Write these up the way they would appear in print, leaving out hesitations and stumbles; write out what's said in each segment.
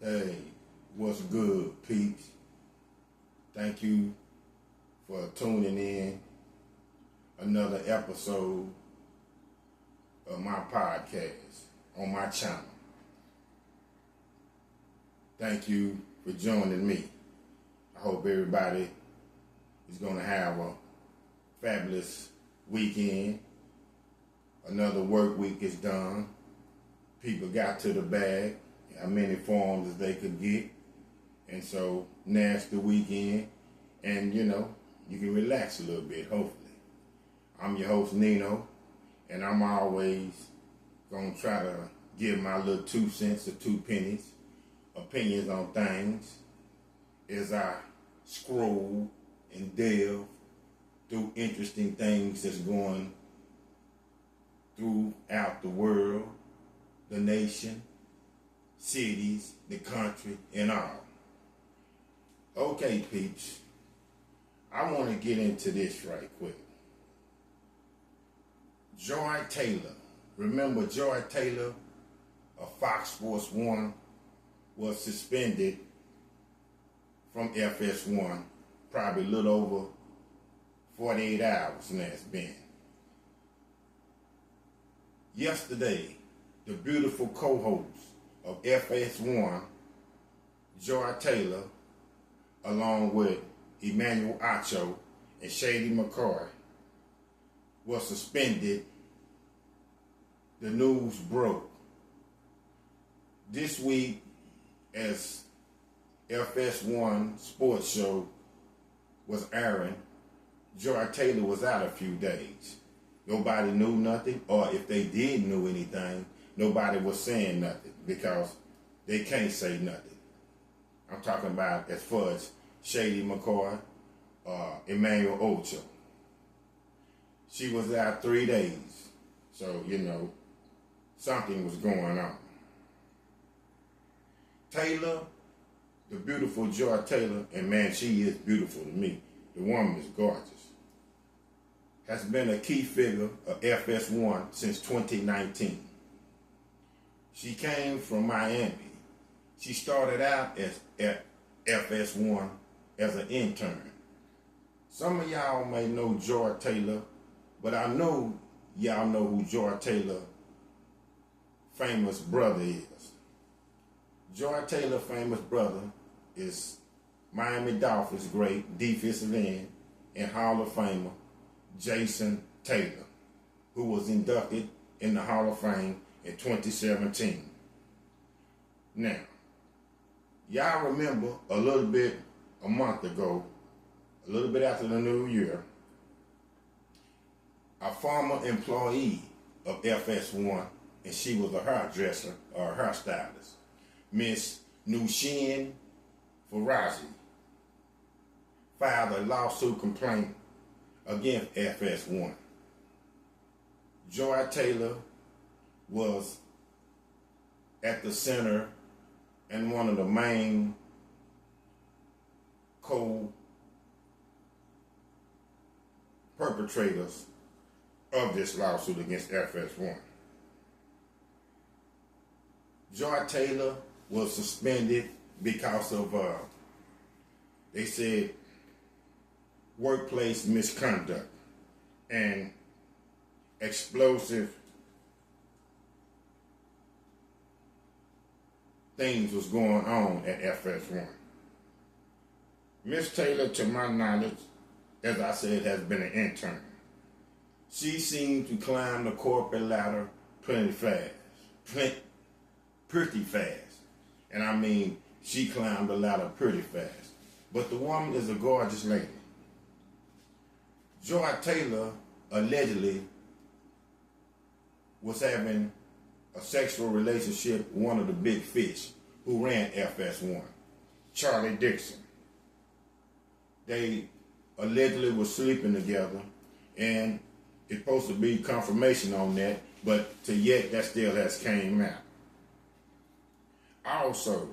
Hey, what's good, peeps? Thank you for tuning in another episode of my podcast on my channel. Thank you for joining me. I hope everybody is going to have a fabulous weekend. Another work week is done. People got to the bag, how many forms as they could get. And so now it's the weekend, and you can relax a little bit, hopefully. I'm your host, Nino, and I'm always going to try to give my little 2 cents or 2 pennies, opinions on things as I scroll and delve through interesting things that's going throughout the world, the nation, cities, the country, and all. Okay, peeps, I want to get into this right quick. Joy Taylor. Remember Joy Taylor of Fox Sports 1 was suspended from FS1 probably a little over 48 hours now it's been. Yesterday, the beautiful co-host of FS1, Joy Taylor, along with Emanuel Acho and Shady McCoy, was suspended. The news broke. This week, as FS1 sports show was airing, Joy Taylor was out a few days. Nobody knew nothing, or if they did know anything, nobody was saying nothing because they can't say nothing. I'm talking about as far as Shady McCoy, Emanuel Acho. She was out 3 days, so something was going on. Taylor, the beautiful Joy Taylor, and man, she is beautiful to me. The woman is gorgeous. Has been a key figure of FS1 since 2019. She came from Miami. She started out as FS1 as an intern. Some of y'all may know Joy Taylor, but I know y'all know who Joy Taylor famous brother is. Joy Taylor famous brother is Miami Dolphins great defensive end and Hall of Famer Jason Taylor, who was inducted in the Hall of Fame in 2017. Now, y'all remember a month ago, a little bit after the new year, a former employee of FS1, and she was a hairdresser or a hairstylist, Miss Nushin Farazi, filed a lawsuit complaint against FS1. Joy Taylor was at the center and one of the main co-perpetrators of this lawsuit against FS1. Joy Taylor was suspended because of, they said, workplace misconduct and explosive things was going on at FS1. Miss Taylor, to my knowledge, as I said, has been an intern. She seemed to climb the corporate ladder pretty fast. And I mean, she climbed the ladder pretty fast. But the woman is a gorgeous lady. Joy Taylor allegedly was having a sexual relationship with one of the big fish who ran FS1, Charlie Dixon. They allegedly were sleeping together, and it's supposed to be confirmation on that, but to yet that still has came out. Also,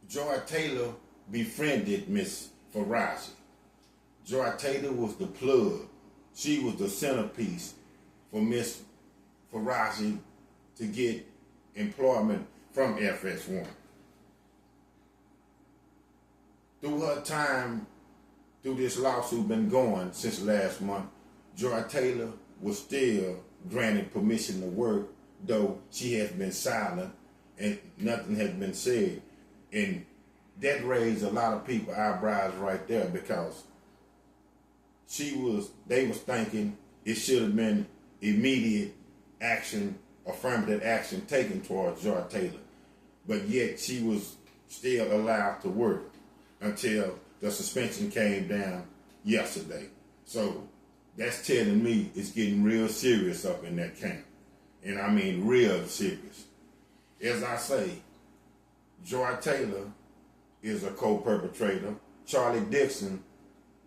Joy Taylor befriended Miss Farazi. Joy Taylor was the plug. She was the centerpiece for Miss Farazi to get employment from FS1. through her time, through this lawsuit been going since last month, Joy Taylor was still granted permission to work, though she has been silent and nothing has been said. And that raised a lot of people's eyebrows right there, because they was thinking it should have been immediate action, affirmative action taken towards Joy Taylor. But yet she was still allowed to work until the suspension came down yesterday. So that's telling me it's getting real serious up in that camp. And I mean real serious. As I say, Joy Taylor is a co-perpetrator. Charlie Dixon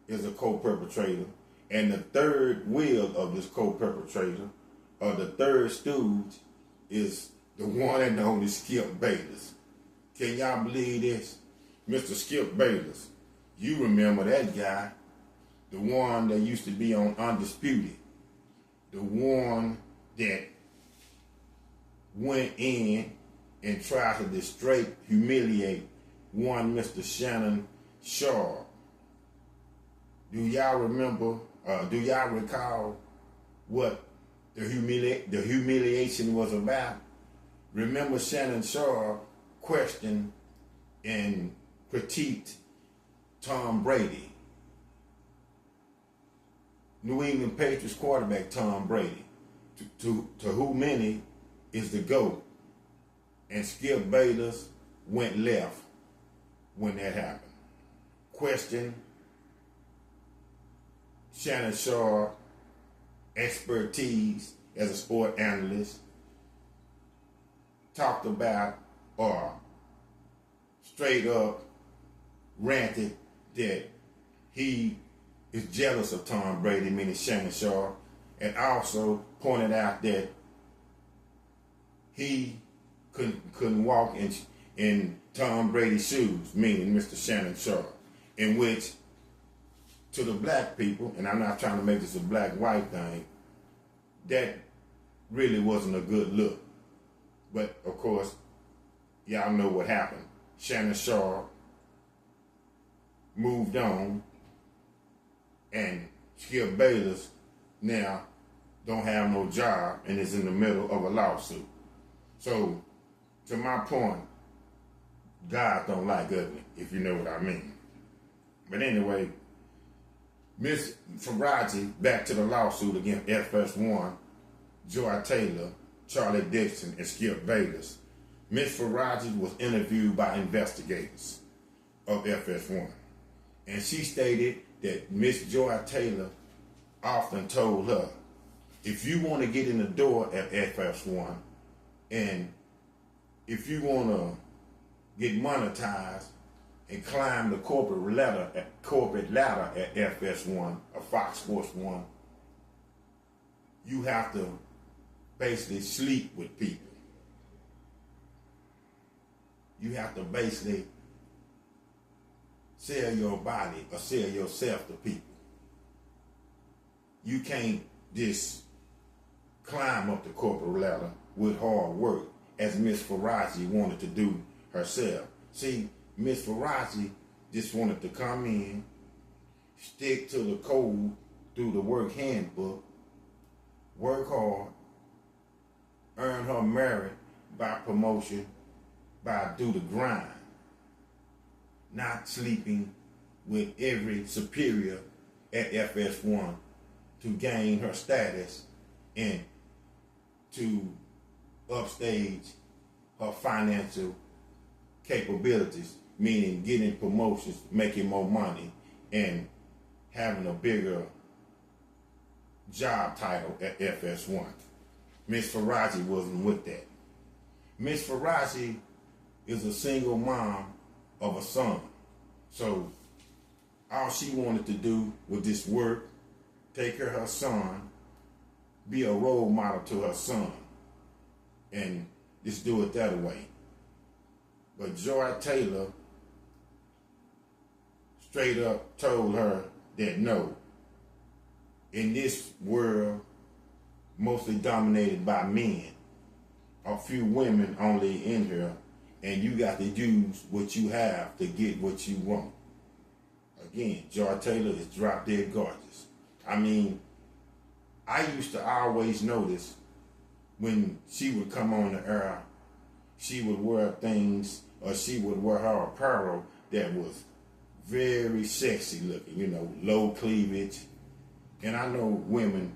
is a co-perpetrator. And the third wheel of this co-perpetrator, or the third stooge, is the one and only Skip Bayless. Can y'all believe this? Mr. Skip Bayless. You remember that guy, the one that used to be on Undisputed, the one that went in and tried to disgrace, humiliate one Mr. Shannon Shaw. Do y'all remember, do y'all recall what the humiliation was about? Remember Shannon Shaw questioned and critiqued Tom Brady, New England Patriots quarterback Tom Brady, to who many is the GOAT. And Skip Bayless went left when that happened. Questioned Shannon Shaw expertise as a sport analyst, talked about or straight up ranted that he is jealous of Tom Brady, meaning Shannon Shaw, and also pointed out that he couldn't walk in Tom Brady's shoes, meaning Mr. Shannon Shaw, in which, to the black people, and I'm not trying to make this a black-white thing, that really wasn't a good look. But, of course, y'all know what happened. Shannon Shaw moved on, and Skip Bayless now don't have no job and is in the middle of a lawsuit. So, to my point, God don't like ugly, if you know what I mean. But anyway, Miss Faraji, back to the lawsuit against FS1, Joy Taylor, Charlie Dixon, and Skip Bayless. Miss Faraji was interviewed by investigators of FS1. And she stated that Miss Joy Taylor often told her, if you want to get in the door at FS1, and if you want to get monetized and climb the corporate ladder at FS1 or Fox Sports 1, you have to basically sleep with people. You have to basically sell your body or sell yourself to people. You can't just climb up the corporate ladder with hard work, as Miss Faraji wanted to do herself. See, Miss Faraji just wanted to come in, stick to the code through the work handbook, work hard, earn her merit by promotion, by do the grind, not sleeping with every superior at FS1 to gain her status and to upstage her financial capabilities, meaning getting promotions, making more money, and having a bigger job title at FS1. Miss Faraji wasn't with that. Miss Faraji is a single mom of a son. So all she wanted to do was just work, take care of her son, be a role model to her son, and just do it that way. But Joy Taylor straight up told her that no, in this world mostly dominated by men, a few women only in here, and you got to use what you have to get what you want. Again, Joy Taylor is drop dead gorgeous. I mean, I used to always notice when she would come on the air, she would wear things, or she would wear her apparel that was very sexy looking, low cleavage. And I know women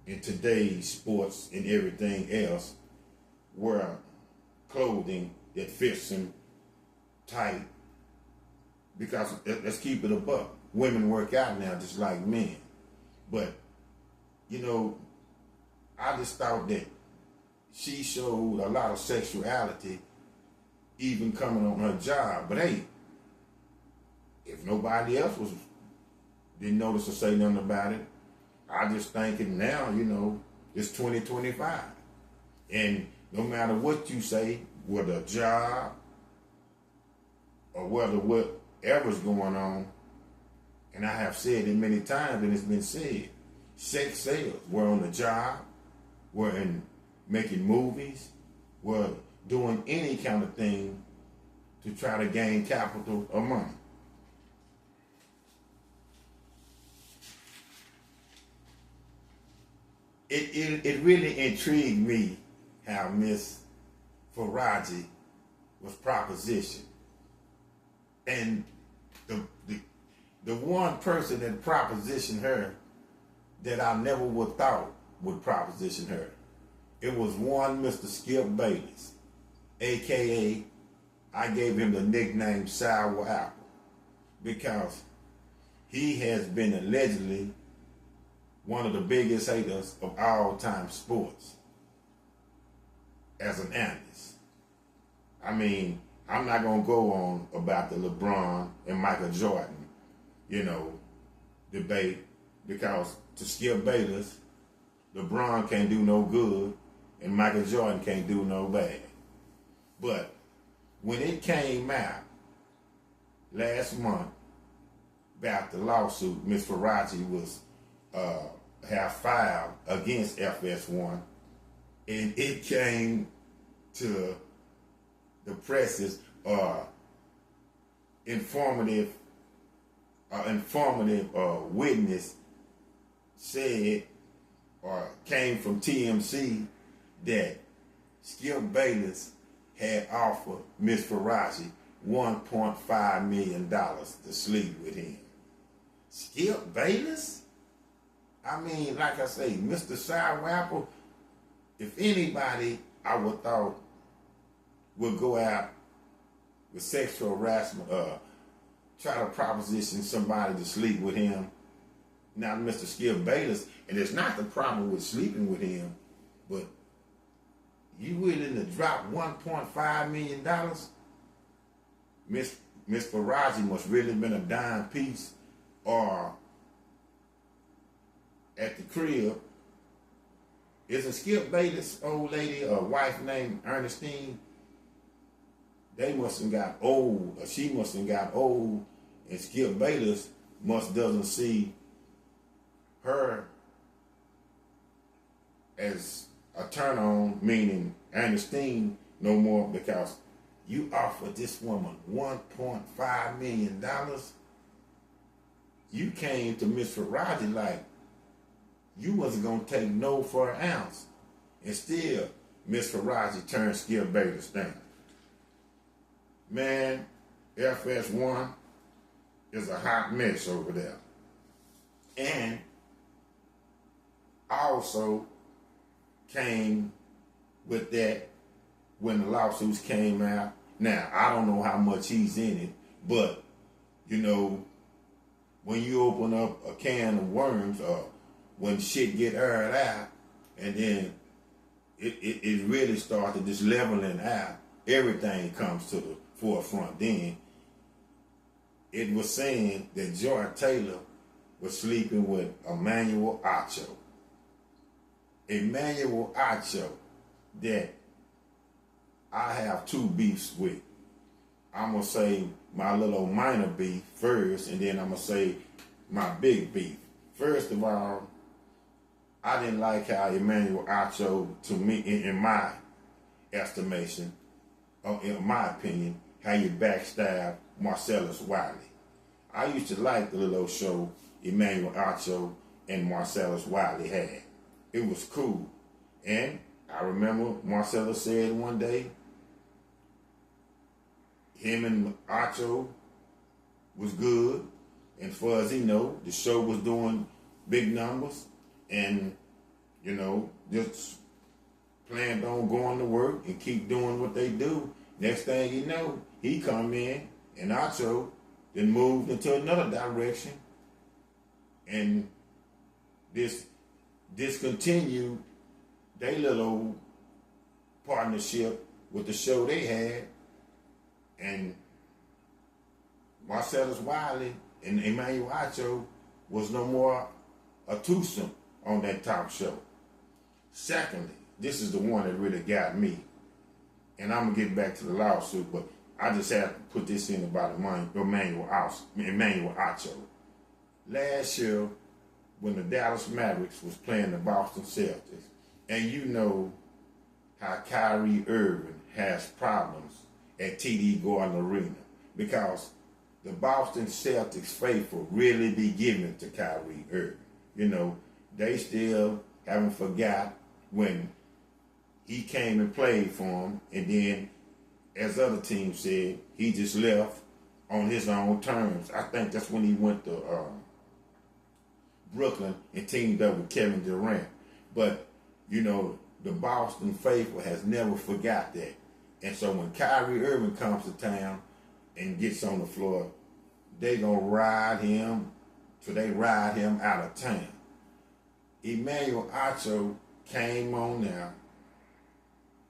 in today's sports and everything else wear clothing that fits them tight, because let's keep it a buck. Women work out now just like men. But, I just thought that she showed a lot of sexuality even coming on her job. But hey, if nobody else didn't notice or say nothing about it, I just thinking now, it's 2025. And no matter what you say, whether a job or whether whatever's going on, and I have said it many times and it's been said, sex sales. We're on the job, we're in making movies, we're doing any kind of thing to try to gain capital or money. It really intrigued me how Miss Faraji was propositioned. And the one person that propositioned her that I never would thought would proposition her, it was one Mr. Skip Bayless, a.k.a. I gave him the nickname Sour Apple, because he has been allegedly one of the biggest haters of all-time sports as an analyst. I mean, I'm not going to go on about the LeBron and Michael Jordan, debate, because to Skip Bayless, LeBron can't do no good and Michael Jordan can't do no bad. But when it came out last month about the lawsuit Ms. Faraji was have filed against FS1, and it came to the presses, informative witness said, or came from TMC, that Skip Bayless had offered Ms. Faraji $1.5 million to sleep with him. Skip Bayless? I mean, like I say, Mr. Sour Apple, if anybody I would thought would go out with sexual harassment, try to proposition somebody to sleep with him, not Mr. Skip Bayless. And it's not the problem with sleeping with him, but you willing to drop $1.5 million? Miss Faraji must really been a dime piece, or at the crib. Isn't Skip Bayless' old lady or wife named Ernestine? They must have got old, or she must have got old, and Skip Bayless doesn't see her as a turn on, meaning Ernestine, no more, because you offered this woman $1.5 million. You came to Miss Faraji like you wasn't going to take no for an ounce. And still, Miss Faraji turned Skip Bayless down. Man, FS1 is a hot mess over there. And also came with that when the lawsuits came out. Now, I don't know how much he's in it, but, when you open up a can of worms, or when shit get aired out, and then it really started just leveling out, everything comes to the forefront. Then it was saying that Joy Taylor was sleeping with Emanuel Acho. Emanuel Acho, that I have two beefs with. I'm going to say my little minor beef first, and then I'm going to say my big beef. First of all, I didn't like how Emanuel Acho, to me, in my in my opinion, how you backstab Marcellus Wiley. I used to like the little old show Emanuel Acho and Marcellus Wiley had. It was cool. And I remember Marcellus said one day, him and Acho was good. And far as he know, the show was doing big numbers. And, you know, just planned on going to work and keep doing what they do. Next thing you know, he come in and Acho then moved into another direction and this discontinued their little partnership with the show they had, and Marcellus Wiley and Emanuel Acho was no more a twosome on that talk show. Secondly, this is the one that really got me, and I'm gonna get back to the lawsuit, but I just have to put this in about Emanuel Acho. Last year, when the Dallas Mavericks was playing the Boston Celtics, and you know how Kyrie Irving has problems at TD Garden Arena because the Boston Celtics faithful really be giving it to Kyrie Irving. You know, they still haven't forgot when he came and played for them, and then, as other teams said, he just left on his own terms. I think that's when he went to Brooklyn and teamed up with Kevin Durant. But, you know, the Boston faithful has never forgot that. And so when Kyrie Irving comes to town and gets on the floor, they gonna ride him till they ride him out of town. Emanuel Acho came on now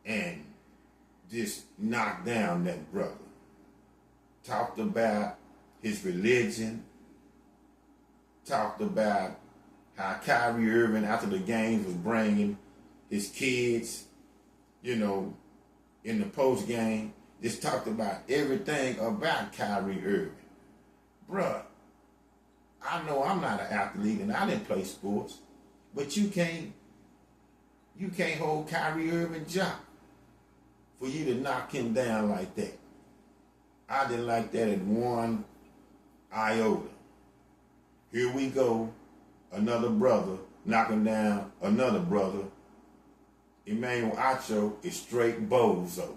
and just knocked down that brother. Talked about his religion, talked about how Kyrie Irving after the games was bringing his kids, you know, in the post game, just talked about everything about Kyrie Irving. Bruh, I know I'm not an athlete and I didn't play sports, but you can't hold Kyrie Irving's job for you to knock him down like that. I didn't like that at one iota. Here we go, another brother knocking down another brother. Emanuel Acho is straight bozo.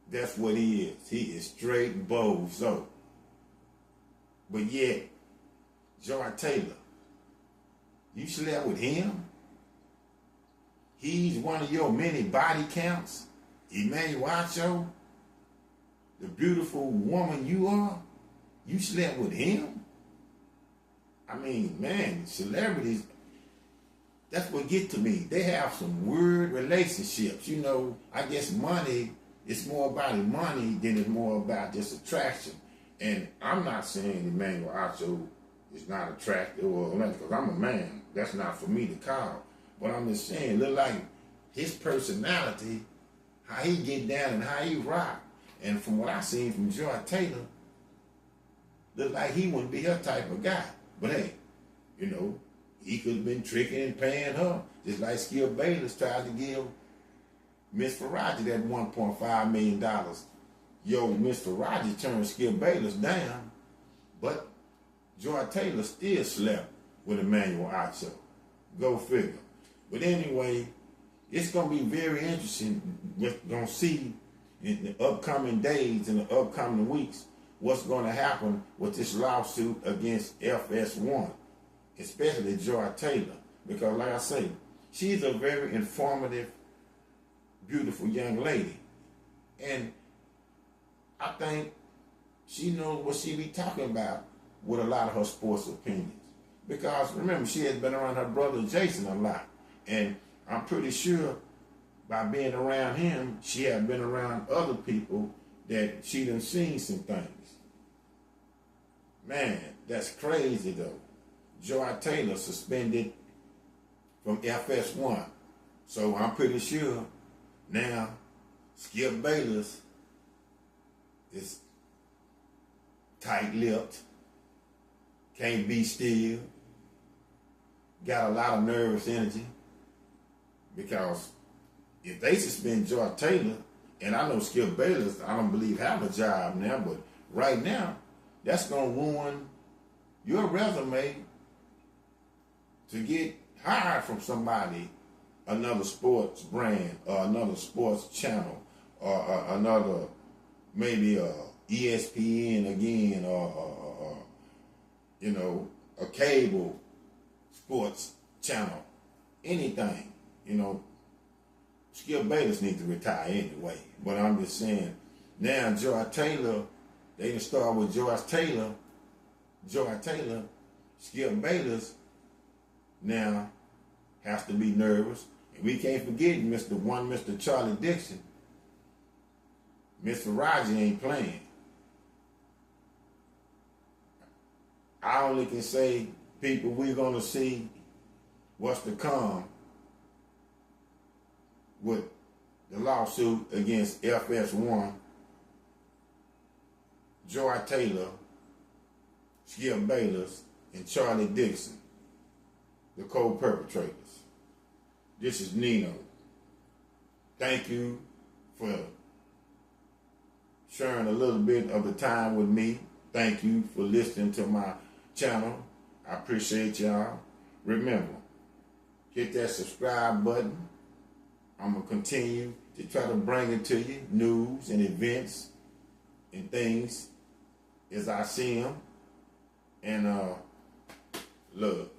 That's what he is. He is straight bozo. But yet, Joy Taylor, you slept with him? He's one of your many body counts? Emanuel Acho, the beautiful woman you are, you slept with him? I mean, man, celebrities, that's what get to me. They have some weird relationships. You know, I guess money, it's more about money than it's more about just attraction. And I'm not saying Emanuel Acho is not attractive or nothing, because I'm a man. That's not for me to call. But I'm just saying, look like his personality, how he get down and how he rock. And from what I seen from Joy Taylor, look like he wouldn't be her type of guy. But hey, you know, he could have been tricking and paying her, just like Skip Bayless tried to give Miss Faraji that $1.5 million. Yo, Miss Faraji turned Skip Bayless down, but Joy Taylor still slept with Emanuel Acho. Go figure. But anyway, it's going to be very interesting. We're going to see in the upcoming days and the upcoming weeks what's going to happen with this lawsuit against FS1, especially Joy Taylor. Because like I say, she's a very informative, beautiful young lady. And I think she knows what she be talking about with a lot of her sports opinions. Because remember, she has been around her brother Jason a lot. And I'm pretty sure by being around him, she had been around other people that she done seen some things. Man, that's crazy though. Joy Taylor suspended from FS1. So I'm pretty sure now Skip Bayless is tight-lipped, can't be still, got a lot of nervous energy, because if they suspend Joy Taylor, and I know Skip Bayless, I don't believe have a job now, but right now, that's going to ruin your resume to get hired from somebody, another sports brand or another sports channel or another, maybe ESPN again or you know, a cable sports channel, anything. You know, Skip Bayless needs to retire anyway. But I'm just saying, now Joy Taylor, they didn't start with Joy Taylor, Skip Bayless now has to be nervous. And we can't forget Mr. Charlie Dixon. Mr. Roger ain't playing. I only can say, people, we're going to see what's to come with the lawsuit against FS1, Joy Taylor, Skip Bayless, and Charlie Dixon, the co-perpetrators. This is Nino. Thank you for sharing a little bit of the time with me. Thank you for listening to my channel. I appreciate y'all. Remember, hit that subscribe button. I'm going to continue to try to bring it to you, news and events and things as I see them. And love.